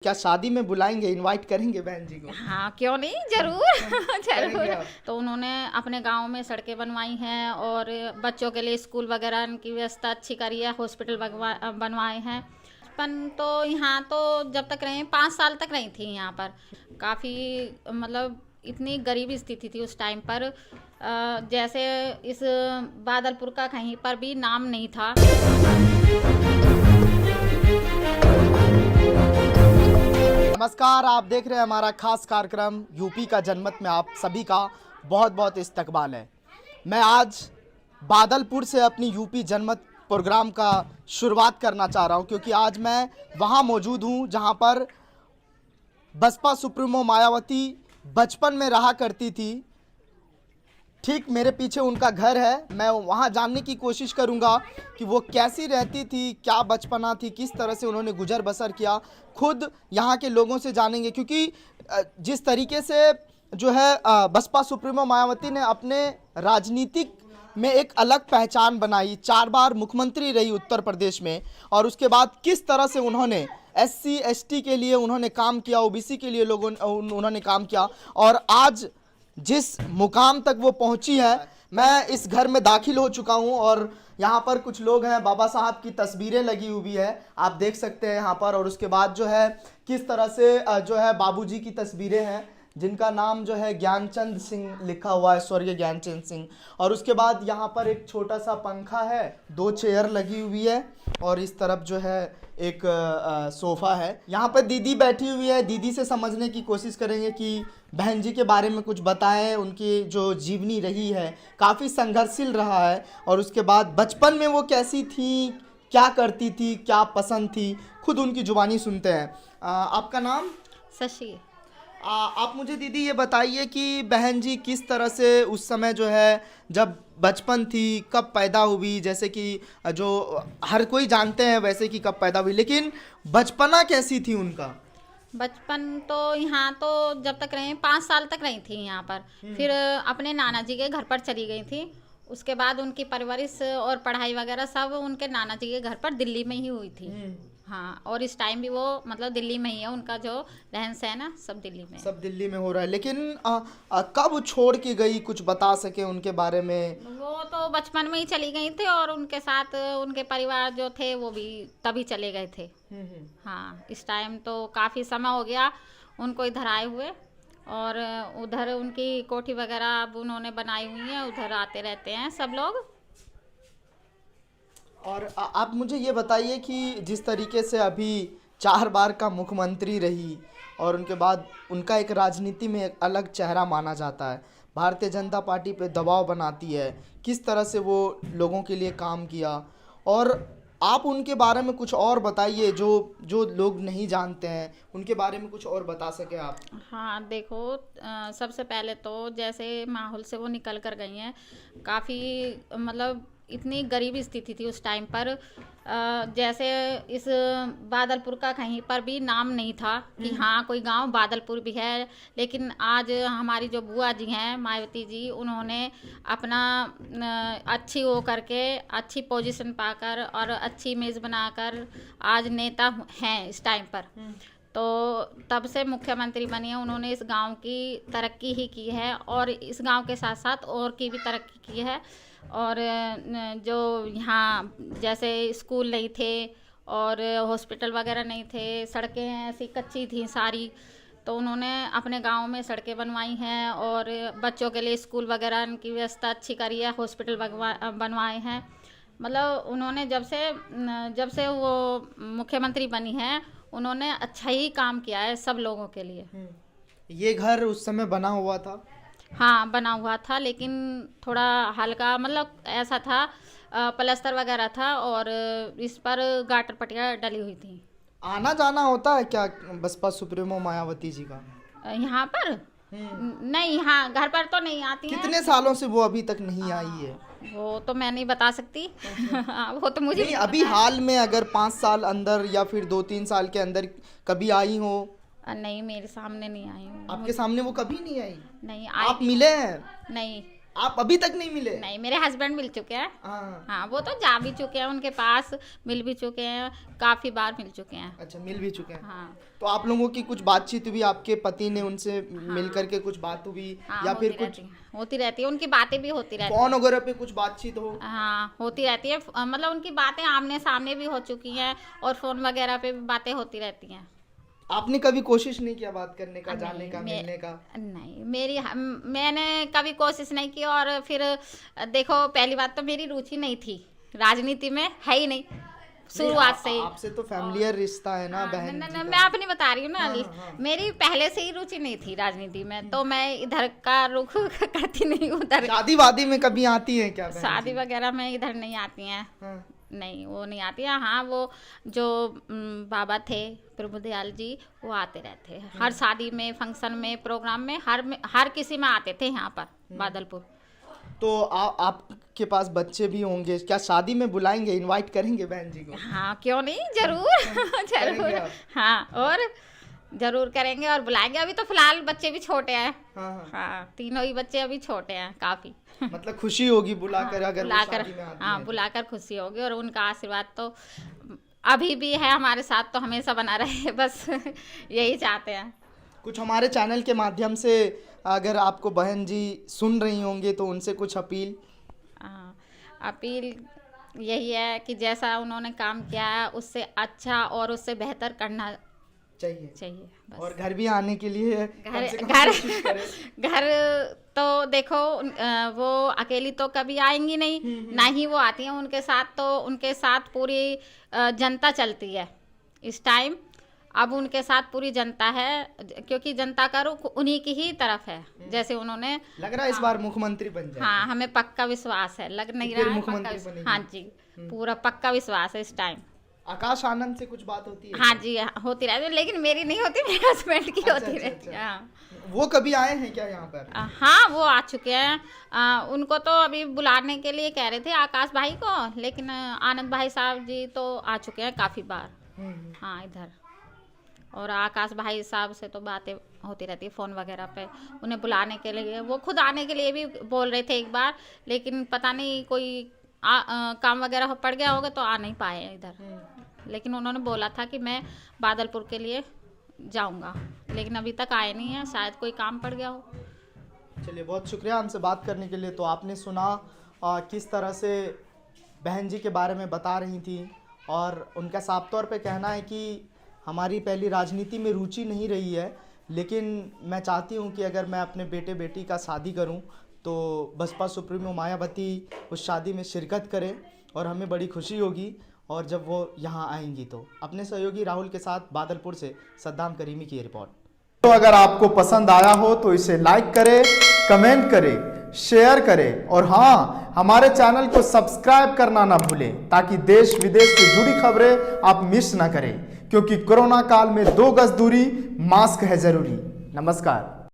क्या शादी में बुलाएंगे, इनवाइट करेंगे बहन जी को? हाँ, क्यों नहीं, जरूर करेंगे जरूर। आप? तो उन्होंने अपने गांव में सड़कें बनवाई हैं और बच्चों के लिए स्कूल वगैरह की व्यवस्था अच्छी करी है, हॉस्पिटल बनवाए हैं। बचपन तो यहाँ तो जब तक रहे 5 साल तक रही थी यहाँ पर। काफ़ी मतलब इतनी गरीब स्थिति थी उस टाइम पर, जैसे इस बादलपुर का कहीं पर भी नाम नहीं था। नमस्कार, आप देख रहे हैं हमारा खास कार्यक्रम यूपी का जनमत में आप सभी का बहुत बहुत इस्तकबाल है। मैं आज बादलपुर से अपनी यूपी जनमत प्रोग्राम का शुरुआत करना चाह रहा हूं, क्योंकि आज मैं वहां मौजूद हूं जहां पर बसपा सुप्रीमो मायावती बचपन में रहा करती थी। ठीक मेरे पीछे उनका घर है। मैं वहाँ जानने की कोशिश करूँगा कि वो कैसी रहती थी, क्या बचपना थी, किस तरह से उन्होंने गुजर बसर किया। खुद यहाँ के लोगों से जानेंगे, क्योंकि जिस तरीके से जो है बसपा सुप्रीमो मायावती ने अपने राजनीतिक में एक अलग पहचान बनाई, 4 बार मुख्यमंत्री रही उत्तर प्रदेश में, और उसके बाद किस तरह से उन्होंने SC ST के लिए उन्होंने काम किया, OBC के लिए उन्होंने काम किया, और आज जिस मुकाम तक वो पहुंची है। मैं इस घर में दाखिल हो चुका हूं और यहाँ पर कुछ लोग हैं, बाबा साहब की तस्वीरें लगी हुई है, आप देख सकते हैं यहाँ पर। और उसके बाद जो है किस तरह से जो है बाबूजी की तस्वीरें हैं, जिनका नाम जो है ज्ञानचंद सिंह लिखा हुआ है, स्वर्गीय ज्ञानचंद सिंह। और उसके बाद यहाँ पर एक छोटा सा पंखा है, 2 चेयर लगी हुई है, और इस तरफ जो है एक सोफ़ा है। यहाँ पर दीदी बैठी हुई है। दीदी से समझने की कोशिश करेंगे कि बहन जी के बारे में कुछ बताएं। उनकी जो जीवनी रही है काफ़ी संघर्षशील रहा है, और उसके बाद बचपन में वो कैसी थी, क्या करती थी, क्या पसंद थी, खुद उनकी जुबानी सुनते हैं। आपका नाम? शशि। आप मुझे दीदी ये बताइए कि बहन जी किस तरह से उस समय जो है जब बचपन थी, कब पैदा हुई? जैसे कि जो हर कोई जानते हैं वैसे कि कब पैदा हुई, लेकिन बचपना कैसी थी उनका? बचपन तो यहाँ तो जब तक रहे 5 साल तक रही थी यहाँ पर। फिर अपने नाना जी के घर पर चली गई थी। उसके बाद उनकी परवरिश और पढ़ाई वगैरह सब उनके नाना जी के घर पर दिल्ली में ही हुई थी। हाँ, और इस टाइम भी वो मतलब दिल्ली में ही है। उनका जो रहन सहन है सब दिल्ली में, सब दिल्ली में हो रहा है। लेकिन कब छोड़ के गई, कुछ बता सके उनके बारे में? वो तो बचपन में ही चली गई थी, और उनके साथ उनके परिवार जो थे वो भी तभी चले गए थे। हाँ, इस टाइम तो काफ़ी समय हो गया उनको इधर आए हुए, और उधर उनकी कोठी वगैरह अब उन्होंने बनाई हुई है, उधर आते रहते हैं सब लोग। और आप मुझे ये बताइए कि जिस तरीके से अभी 4 बार का मुख्यमंत्री रही, और उनके बाद उनका एक राजनीति में एक अलग चेहरा माना जाता है, भारतीय जनता पार्टी पे दबाव बनाती है, किस तरह से वो लोगों के लिए काम किया, और आप उनके बारे में कुछ और बताइए जो जो लोग नहीं जानते हैं, उनके बारे में कुछ और बता सके आप। हाँ, देखो, सबसे पहले तो जैसे माहौल से वो निकल कर गई हैं, काफ़ी मतलब इतनी गरीब स्थिति थी उस टाइम पर, जैसे इस बादलपुर का कहीं पर भी नाम नहीं था कि हाँ कोई गांव बादलपुर भी है। लेकिन आज हमारी जो बुआ जी हैं मायावती जी, उन्होंने अपना अच्छी वो करके, अच्छी पोजीशन पाकर और अच्छी इमेज बनाकर आज नेता हैं इस टाइम पर। तो तब से मुख्यमंत्री बनी है, उन्होंने इस गांव की तरक्की ही की है, और इस गांव के साथ साथ और की भी तरक्की की है। और जो यहाँ जैसे स्कूल नहीं थे और हॉस्पिटल वगैरह नहीं थे, सड़कें ऐसी कच्ची थी सारी, तो उन्होंने अपने गांव में सड़कें बनवाई हैं, और बच्चों के लिए स्कूल वगैरह की व्यवस्था अच्छी करी है, हॉस्पिटल बनवाए हैं। मतलब उन्होंने जब से वो मुख्यमंत्री बनी है, उन्होंने अच्छा ही काम किया है सब लोगों के लिए। ये घर उस समय बना हुआ था? हाँ, बना हुआ था, लेकिन थोड़ा हल्का मतलब ऐसा था, प्लास्टर वगैरह था, और इस पर गाटर पट्टियाँ डली हुई थी। आना जाना होता है क्या बसपा सुप्रीमो मायावती जी का यहाँ पर? नहीं, यहाँ घर पर तो नहीं आती हैं। कितने सालों से वो अभी तक नहीं आई है? वो तो मैं नहीं बता सकती। वो तो मुझे नहीं, अभी हाल में अगर 5 साल अंदर या फिर 2-3 साल के अंदर कभी आई हो? नहीं, मेरे सामने नहीं आई हूँ। आपके सामने वो कभी नहीं आई? नहीं आई। आप मिले हैं? नहीं। आप अभी तक नहीं मिले? नहीं, मेरे हस्बैंड मिल चुके हैं। हाँ। हाँ, वो तो जा भी चुके हैं, उनके पास मिल भी चुके हैं, काफी बार मिल चुके हैं। अच्छा, मिल भी चुके हैं। हाँ। तो आप लोगों की कुछ बातचीत हुई, आपके पति ने उनसे मिल करके कुछ बात हुई? हाँ, या फिर कुछ होती रहती है, उनकी बातें भी होती रहती फोन वगैरह पे कुछ बातचीत हो? हाँ, होती रहती है। मतलब उनकी बातें आमने सामने भी हो चुकी हैं और फोन वगैरह पे भी बातें होती रहती हैं। आपने कभी कोशिश नहीं किया बात करने का, जाने का, मैं- मिलने का? नहीं, मैंने कभी कोशिश नहीं की। और फिर देखो, पहली बात तो मेरी रुचि नहीं थी राजनीति में, है ही नहीं शुरुआत से ही। आपसे तो फैमिलियर रिश्ता है ना हाँ, बहन न, जी न, का। मैं अपनी बता रही हूँ ना। हाँ, हाँ। मेरी पहले से ही रुचि नहीं थी राजनीति में, तो मैं इधर का रुख करती नहीं हूँ। उधर शादी वादी में कभी आती हैं क्या बहन शादी जी? वगैरह में इधर नहीं आती हैं। हाँ। नहीं, वो नहीं आती है। हाँ, वो जो बाबा थे प्रभुदयाल जी, वो आते रहते हैं हर शादी में, फंक्शन में, प्रोग्राम में, हर किसी में आते थे यहाँ पर बादलपुर। तो आपके पास बच्चे भी होंगे, क्या शादी में बुलाएंगे, इनवाइट करेंगे बहन जी को? हाँ, क्यों नहीं, जरूर करेंगे जरूर। आप? हाँ, और जरूर करेंगे और बुलाएंगे। अभी तो फिलहाल बच्चे भी छोटे हैं। हाँ, हाँ। हाँ, तीनों ही बच्चे अभी छोटे हैं काफी। मतलब खुशी होगी बुलाकर, अगर वो बुलाकर, शादी में आती हाँ, हैं तो। बुलाकर खुशी होगी। और उनका आशीर्वाद तो अभी भी है हमारे साथ, तो हमेशा बना रहे, बस यही चाहते हैं। कुछ हमारे चैनल के माध्यम से अगर आपको बहन जी सुन रही होंगी तो उनसे कुछ अपील? हाँ, अपील यही है कि जैसा उन्होंने काम किया है उससे अच्छा और उससे बेहतर करना चाहिए। बस। और घर भी आने के लिए कम से कम घर कोशिश करें। घर तो देखो, वो अकेली तो कभी आएंगी नहीं, ना ही वो आती हैं। उनके साथ तो उनके साथ पूरी जनता चलती है इस टाइम। अब उनके साथ पूरी जनता है, क्योंकि जनता का रुख उन्हीं की ही तरफ है। जैसे उन्होंने, लग रहा है इस बार मुख्यमंत्री बन जाए। हाँ, हमें पक्का विश्वास है, लग नहीं फिर रहा है, मुख्यमंत्री पक्का बनेंगे। हाँ जी, पूरा पक्का विश्वास है इस टाइम। आकाश आनंद से कुछ बात होती है? हाँ जी, होती रहती है, लेकिन मेरी नहीं होती, मेरे हस्बैंड की अच्छा, होती अच्छा, रहती है। अच्छा। हाँ। वो कभी आए हैं क्या यहाँ पर? हाँ, वो आ चुके हैं। उनको तो अभी बुलाने के लिए कह रहे थे आकाश भाई को, लेकिन आनंद भाई साहब जी तो आ चुके हैं काफ़ी बार। हाँ, इधर। और आकाश भाई साहब से तो बातें होती रहती है फ़ोन वगैरह पे। उन्हें बुलाने के लिए, वो खुद आने के लिए भी बोल रहे थे एक बार, लेकिन पता नहीं कोई काम वगैरह पड़ गया होगा तो आ नहीं पाए इधर। लेकिन उन्होंने बोला था कि मैं बादलपुर के लिए जाऊंगा, लेकिन अभी तक आए नहीं है, शायद कोई काम पड़ गया हो। चलिए, बहुत शुक्रिया हमसे बात करने के लिए। तो आपने सुना किस तरह से बहन जी के बारे में बता रही थी, और उनका साफ तौर पे कहना है कि हमारी पहली राजनीति में रुचि नहीं रही है, लेकिन मैं चाहती हूँ कि अगर मैं अपने बेटे बेटी का शादी करूँ तो बसपा सुप्रीमो मायावती उस शादी में शिरकत करे, और हमें बड़ी खुशी होगी। और जब वो यहाँ आएंगी तो अपने सहयोगी राहुल के साथ बादलपुर से सद्दाम करीमी की रिपोर्ट। तो अगर आपको पसंद आया हो तो इसे लाइक करें, कमेंट करें, शेयर करें, और हाँ, हमारे चैनल को सब्सक्राइब करना ना भूलें, ताकि देश विदेश से जुड़ी खबरें आप मिस ना करें, क्योंकि कोरोना काल में 2 गज दूरी, मास्क है जरूरी। नमस्कार।